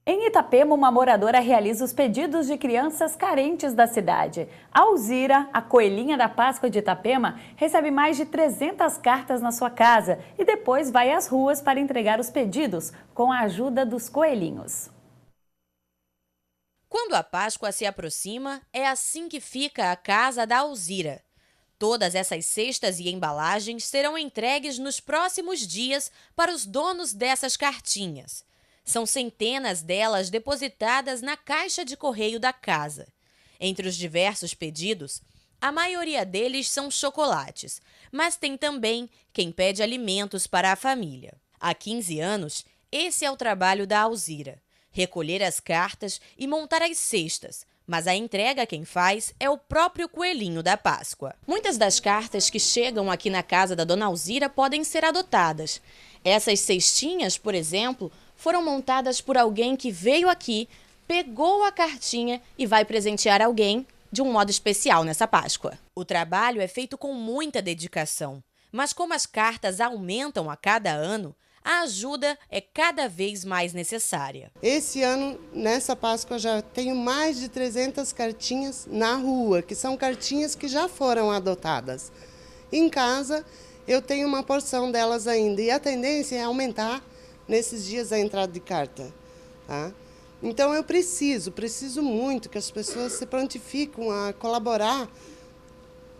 Em Itapema, uma moradora realiza os pedidos de crianças carentes da cidade. A Alzira, a coelhinha da Páscoa de Itapema, recebe mais de 300 cartas na sua casa e depois vai às ruas para entregar os pedidos com a ajuda dos coelhinhos. Quando a Páscoa se aproxima, é assim que fica a casa da Alzira. Todas essas cestas e embalagens serão entregues nos próximos dias para os donos dessas cartinhas. São centenas delas depositadas na caixa de correio da casa. Entre os diversos pedidos, a maioria deles são chocolates, mas tem também quem pede alimentos para a família. Há 15 anos, esse é o trabalho da Alzira: recolher as cartas e montar as cestas, mas a entrega quem faz é o próprio coelhinho da Páscoa. Muitas das cartas que chegam aqui na casa da dona Alzira podem ser adotadas. Essas cestinhas, por exemplo, foram montadas por alguém que veio aqui, pegou a cartinha e vai presentear alguém de um modo especial nessa Páscoa. O trabalho é feito com muita dedicação, mas como as cartas aumentam a cada ano, a ajuda é cada vez mais necessária. Esse ano, nessa Páscoa, já tenho mais de 300 cartinhas na rua, que são cartinhas que já foram adotadas. Em casa, eu tenho uma porção delas ainda, e a tendência é aumentar nesses dias a entrada de carta. Tá? Então eu preciso muito que as pessoas se prontifiquem a colaborar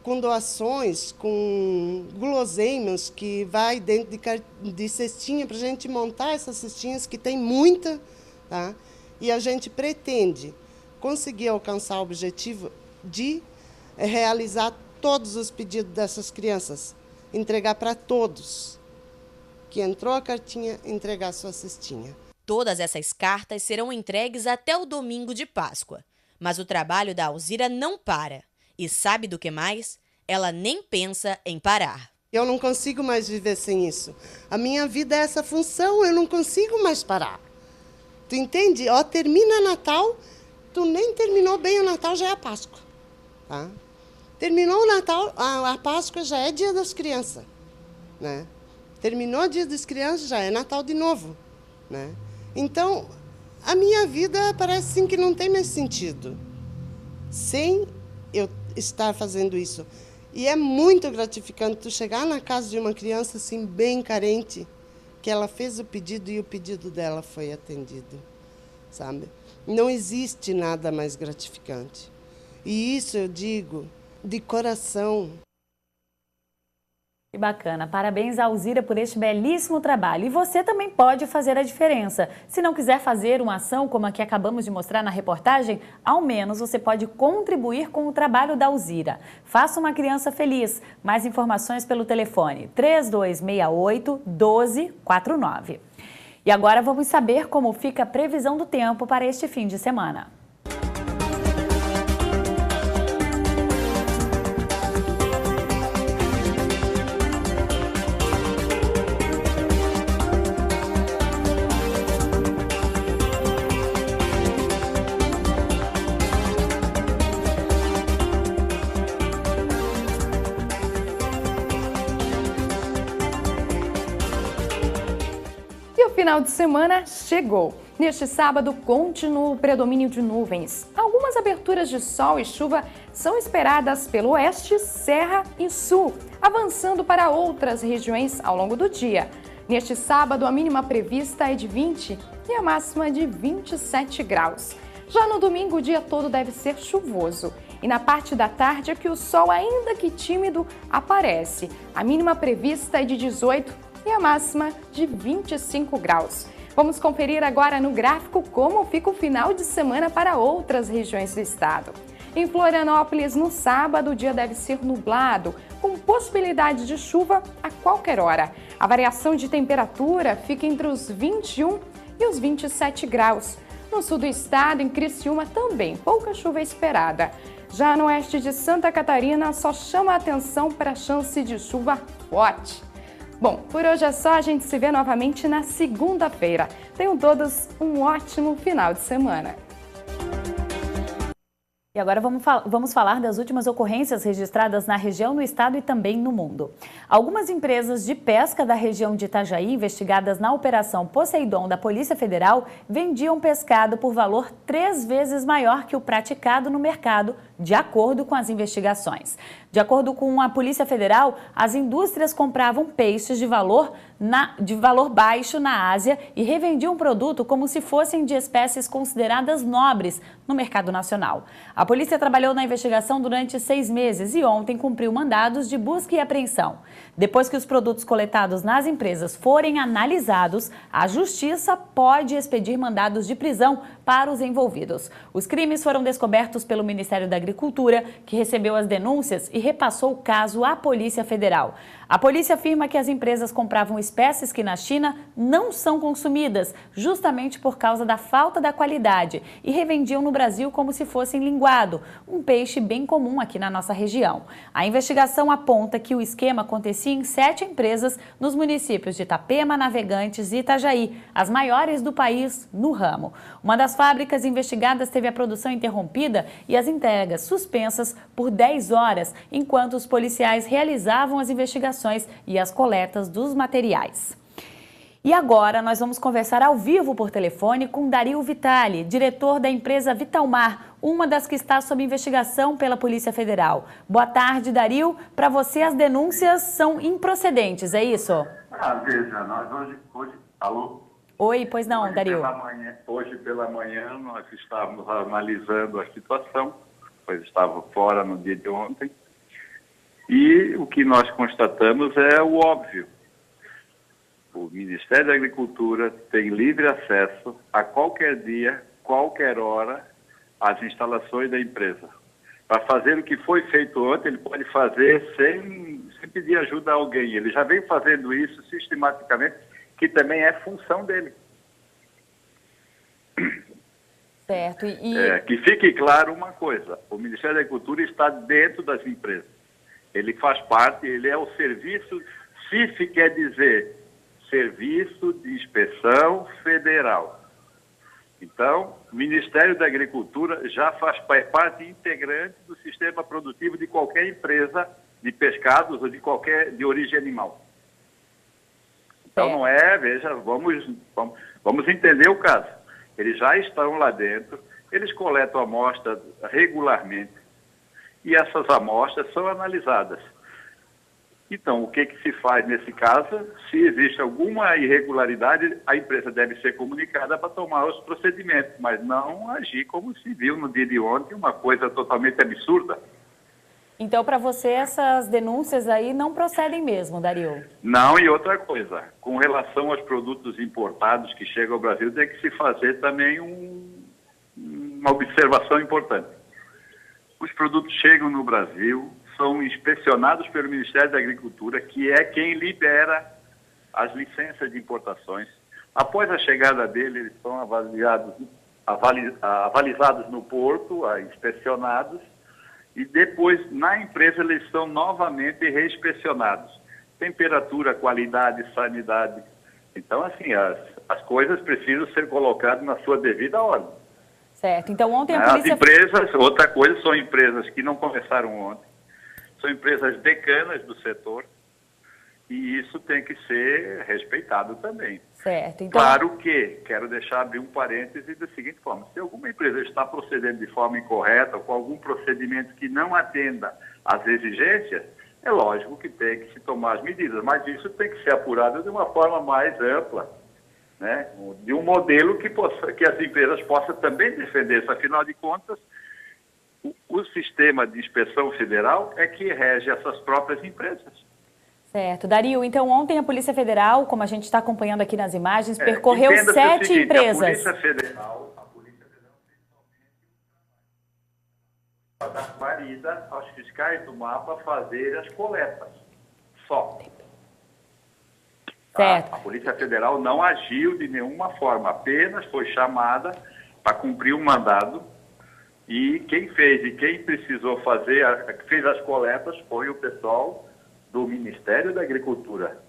com doações, com guloseimas que vai dentro de cestinha para a gente montar essas cestinhas, que tem muita, tá? E a gente pretende conseguir alcançar o objetivo de realizar todos os pedidos dessas crianças, entregar para todos que entrou a cartinha, entregar a sua cestinha. Todas essas cartas serão entregues até o domingo de Páscoa, mas o trabalho da Alzira não para. E sabe do que mais? Ela nem pensa em parar. Eu não consigo mais viver sem isso. A minha vida é essa função, eu não consigo mais parar. Tu entende? Ó, termina Natal, tu nem terminou bem o Natal, já é a Páscoa. Tá? Terminou o Natal, a Páscoa já é Dia das Crianças, né? Terminou o Dia das Crianças, já é Natal de novo, né? Então, a minha vida parece assim que não tem mais sentido sem eu estar fazendo isso. E é muito gratificante tu chegar na casa de uma criança assim bem carente, que ela fez o pedido e o pedido dela foi atendido, sabe? Não existe nada mais gratificante. E isso eu digo de coração. Que bacana! Parabéns, Alzira, por este belíssimo trabalho. E você também pode fazer a diferença. Se não quiser fazer uma ação como a que acabamos de mostrar na reportagem, ao menos você pode contribuir com o trabalho da Alzira. Faça uma criança feliz. Mais informações pelo telefone 3268-1249. E agora vamos saber como fica a previsão do tempo para este fim de semana. E o final de semana chegou. Neste sábado, continua o predomínio de nuvens. Algumas aberturas de sol e chuva são esperadas pelo oeste, serra e sul, avançando para outras regiões ao longo do dia. Neste sábado, a mínima prevista é de 20 e a máxima de 27 graus. Já no domingo, o dia todo deve ser chuvoso. E na parte da tarde é que o sol, ainda que tímido, aparece. A mínima prevista é de 18 e a máxima de 25 graus. Vamos conferir agora no gráfico como fica o final de semana para outras regiões do estado. Em Florianópolis, no sábado, o dia deve ser nublado, com possibilidade de chuva a qualquer hora. A variação de temperatura fica entre os 21 e os 27 graus. No sul do estado, em Criciúma, também pouca chuva esperada. Já no oeste de Santa Catarina, só chama a atenção para a chance de chuva forte. Bom, por hoje é só, a gente se vê novamente na segunda-feira. Tenham todos um ótimo final de semana. E agora vamos falar das últimas ocorrências registradas na região, no estado e também no mundo. Algumas empresas de pesca da região de Itajaí, investigadas na Operação Poseidon da Polícia Federal, vendiam pescado por valor 3 vezes maior que o praticado no mercado, de acordo com as investigações. De acordo com a Polícia Federal, as indústrias compravam peixes de valor baixo na Ásia e revendiam o produto como se fossem de espécies consideradas nobres no mercado nacional. A polícia trabalhou na investigação durante 6 meses e ontem cumpriu mandados de busca e apreensão. Depois que os produtos coletados nas empresas forem analisados, a Justiça pode expedir mandados de prisão para os envolvidos. Os crimes foram descobertos pelo Ministério da Agricultura, que recebeu as denúncias e repassou o caso à Polícia Federal. A polícia afirma que as empresas compravam espécies que na China não são consumidas, justamente por causa da falta da qualidade, e revendiam no Brasil como se fossem linguado, um peixe bem comum aqui na nossa região. A investigação aponta que o esquema acontecia em 7 empresas nos municípios de Itapema, Navegantes e Itajaí, as maiores do país no ramo. Uma das fábricas investigadas teve a produção interrompida e as entregas suspensas por 10 horas, enquanto os policiais realizavam as investigações e as coletas dos materiais. E agora nós vamos conversar ao vivo por telefone com Dario Vitali, diretor da empresa Vitalmar, uma das que está sob investigação pela Polícia Federal. Boa tarde, Dario. Para você as denúncias são improcedentes, é isso? Veja, nós hoje... Alô? Oi, pois não, Dario. Hoje pela manhã nós estávamos analisando a situação, pois estava fora no dia de ontem, e o que nós constatamos é o óbvio. O Ministério da Agricultura tem livre acesso a qualquer dia, qualquer hora, às instalações da empresa. Para fazer o que foi feito ontem, ele pode fazer sem pedir ajuda a alguém. Ele já vem fazendo isso sistematicamente, que também é função dele. Certo. Que fique claro uma coisa, o Ministério da Agricultura está dentro das empresas. Ele faz parte, ele é o serviço, CIF quer dizer Serviço de Inspeção Federal. Então, o Ministério da Agricultura já faz parte integrante do sistema produtivo de qualquer empresa de pescados ou de origem animal. Então, não é, veja, vamos entender o caso. Eles já estão lá dentro, eles coletam amostras regularmente e essas amostras são analisadas. Então, o que se faz nesse caso? Se existe alguma irregularidade, a empresa deve ser comunicada para tomar os procedimentos, mas não agir como se viu no dia de ontem, uma coisa totalmente absurda. Então, para você, essas denúncias aí não procedem mesmo, Dario? Não, e outra coisa, com relação aos produtos importados que chegam ao Brasil, tem que se fazer também uma observação importante. Os produtos chegam no Brasil, são inspecionados pelo Ministério da Agricultura, que é quem libera as licenças de importações. Após a chegada dele, eles são avalizados no porto, inspecionados, e depois, na empresa, eles são novamente reinspecionados. Temperatura, qualidade, sanidade. Então, assim, as coisas precisam ser colocadas na sua devida ordem. Certo. Então, ontem a polícia... As empresas, outra coisa, são empresas que não começaram ontem. São empresas decanas do setor e isso tem que ser respeitado também. Certo. Então... Claro que, quero abrir um parêntese da seguinte forma, se alguma empresa está procedendo de forma incorreta ou com algum procedimento que não atenda às exigências, é lógico que tem que se tomar as medidas, mas isso tem que ser apurado de uma forma mais ampla, né? De um modelo que as empresas possam também defender-se, afinal de contas, o sistema de inspeção federal é que rege essas próprias empresas. Certo. Dario, então ontem a Polícia Federal, como a gente está acompanhando aqui nas imagens, percorreu 7 empresas. A Polícia Federal para dar guarida aos fiscais do mapa fazer as coletas. Só. Certo. A Polícia Federal não agiu de nenhuma forma, apenas foi chamada para cumprir um mandado. E quem fez e quem precisou fez as coletas foi o pessoal do Ministério da Agricultura.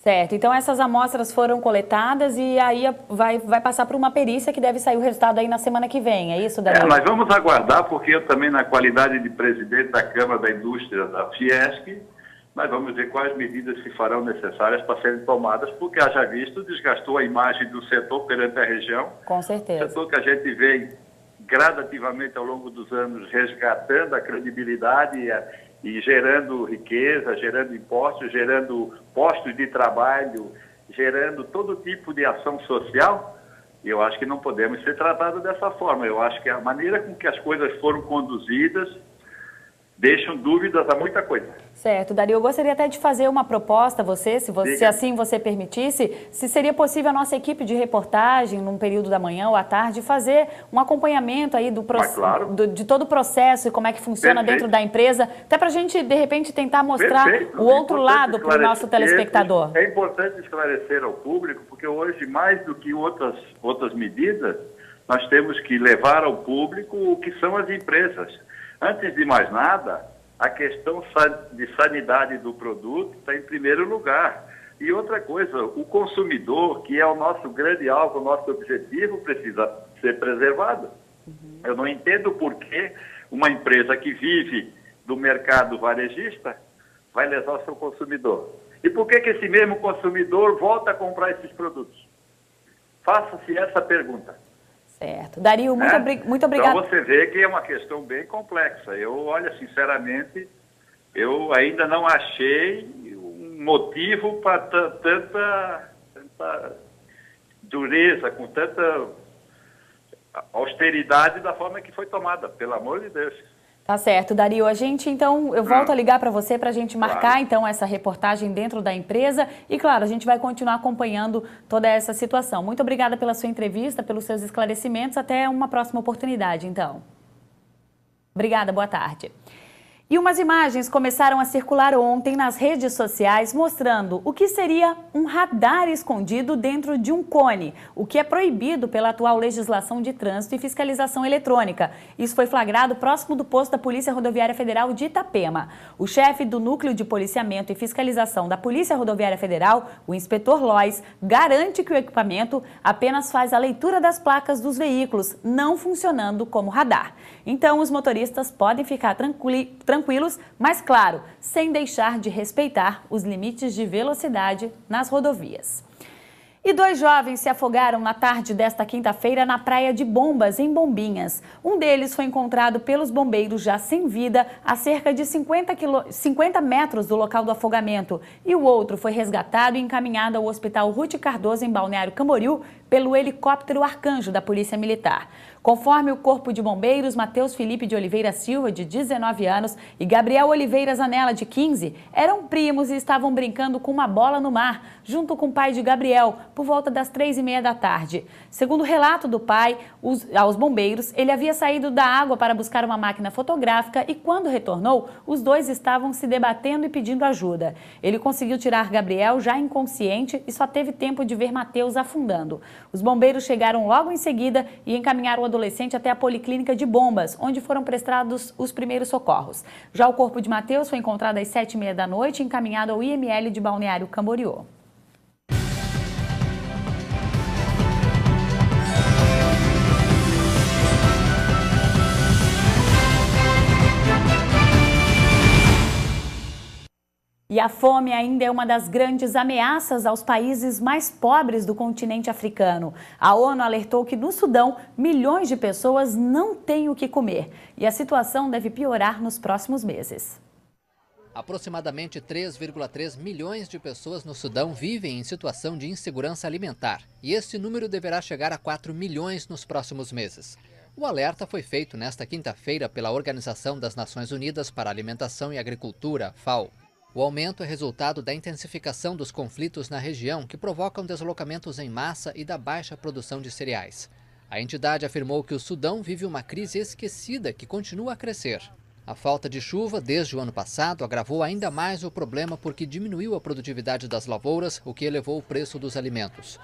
Certo, então essas amostras foram coletadas e aí vai passar por uma perícia que deve sair o resultado aí na semana que vem, é isso, Dario? Nós vamos aguardar, porque eu também, na qualidade de presidente da Câmara da Indústria da Fiesc, nós vamos ver quais medidas se farão necessárias para serem tomadas, porque, haja visto, desgastou a imagem do setor perante a região. Com certeza. Setor que a gente vem gradativamente ao longo dos anos resgatando a credibilidade e gerando riqueza, gerando impostos, gerando postos de trabalho, gerando todo tipo de ação social. E eu acho que não podemos ser tratados dessa forma. Eu acho que a maneira com que as coisas foram conduzidas deixam dúvidas a muita coisa. Certo, Dario, eu gostaria até de fazer uma proposta a você, se assim você permitisse, se seria possível a nossa equipe de reportagem, num período da manhã ou à tarde, fazer um acompanhamento aí de todo o processo e como é que funciona dentro da empresa, até para a gente, de repente, tentar mostrar o outro lado para o nosso telespectador. É importante esclarecer ao público, porque hoje, mais do que outras medidas, nós temos que levar ao público o que são as empresas. Antes de mais nada, a questão de sanidade do produto está em primeiro lugar. E outra coisa, o consumidor, que é o nosso grande alvo, o nosso objetivo, precisa ser preservado. Eu não entendo por que uma empresa que vive do mercado varejista vai lesar o seu consumidor. E por que esse mesmo consumidor volta a comprar esses produtos? Faça-se essa pergunta. Certo. Dario, muito obrigado. Então você vê que é uma questão bem complexa. Eu, olha, sinceramente, eu ainda não achei um motivo para tanta dureza, com tanta austeridade da forma que foi tomada, pelo amor de Deus. Tá certo, Dario. Eu volto a ligar para você para a gente marcar, então, essa reportagem dentro da empresa. E, claro, a gente vai continuar acompanhando toda essa situação. Muito obrigada pela sua entrevista, pelos seus esclarecimentos. Até uma próxima oportunidade, então. Obrigada, boa tarde. E umas imagens começaram a circular ontem nas redes sociais mostrando o que seria um radar escondido dentro de um cone, o que é proibido pela atual legislação de trânsito e fiscalização eletrônica. Isso foi flagrado próximo do posto da Polícia Rodoviária Federal de Itapema. O chefe do Núcleo de Policiamento e Fiscalização da Polícia Rodoviária Federal, o inspetor Lois, garante que o equipamento apenas faz a leitura das placas dos veículos, não funcionando como radar. Então, os motoristas podem ficar tranquilos, mas claro, sem deixar de respeitar os limites de velocidade nas rodovias. E 2 jovens se afogaram na tarde desta quinta-feira na praia de Bombas, em Bombinhas. Um deles foi encontrado pelos bombeiros já sem vida a cerca de 50 metros do local do afogamento. E o outro foi resgatado e encaminhado ao Hospital Ruth Cardoso, em Balneário Camboriú, pelo helicóptero Arcanjo da Polícia Militar. Conforme o Corpo de Bombeiros, Matheus Felipe de Oliveira Silva, de 19 anos, e Gabriel Oliveira Zanella, de 15, eram primos e estavam brincando com uma bola no mar, junto com o pai de Gabriel, por volta das 3h30 da tarde. Segundo o relato do pai aos bombeiros, ele havia saído da água para buscar uma máquina fotográfica e, quando retornou, os dois estavam se debatendo e pedindo ajuda. Ele conseguiu tirar Gabriel já inconsciente e só teve tempo de ver Matheus afundando. Os bombeiros chegaram logo em seguida e encaminharam o adolescente até a Policlínica de Bombas, onde foram prestados os primeiros socorros. Já o corpo de Matheus foi encontrado às 7h30 da noite e encaminhado ao IML de Balneário Camboriú. E a fome ainda é uma das grandes ameaças aos países mais pobres do continente africano. A ONU alertou que no Sudão, milhões de pessoas não têm o que comer. E a situação deve piorar nos próximos meses. Aproximadamente 3,3 milhões de pessoas no Sudão vivem em situação de insegurança alimentar. E esse número deverá chegar a 4 milhões nos próximos meses. O alerta foi feito nesta quinta-feira pela Organização das Nações Unidas para a Alimentação e Agricultura, FAO. O aumento é resultado da intensificação dos conflitos na região, que provocam deslocamentos em massa e da baixa produção de cereais. A entidade afirmou que o Sudão vive uma crise esquecida que continua a crescer. A falta de chuva desde o ano passado agravou ainda mais o problema porque diminuiu a produtividade das lavouras, o que elevou o preço dos alimentos.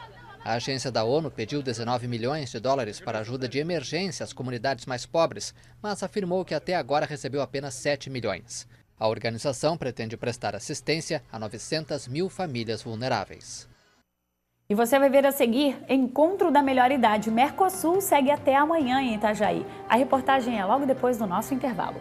A agência da ONU pediu 19 milhões de dólares para ajuda de emergência às comunidades mais pobres, mas afirmou que até agora recebeu apenas 7 milhões. A organização pretende prestar assistência a 900 mil famílias vulneráveis. E você vai ver a seguir, Encontro da Melhor Idade Mercosul segue até amanhã em Itajaí. A reportagem é logo depois do nosso intervalo.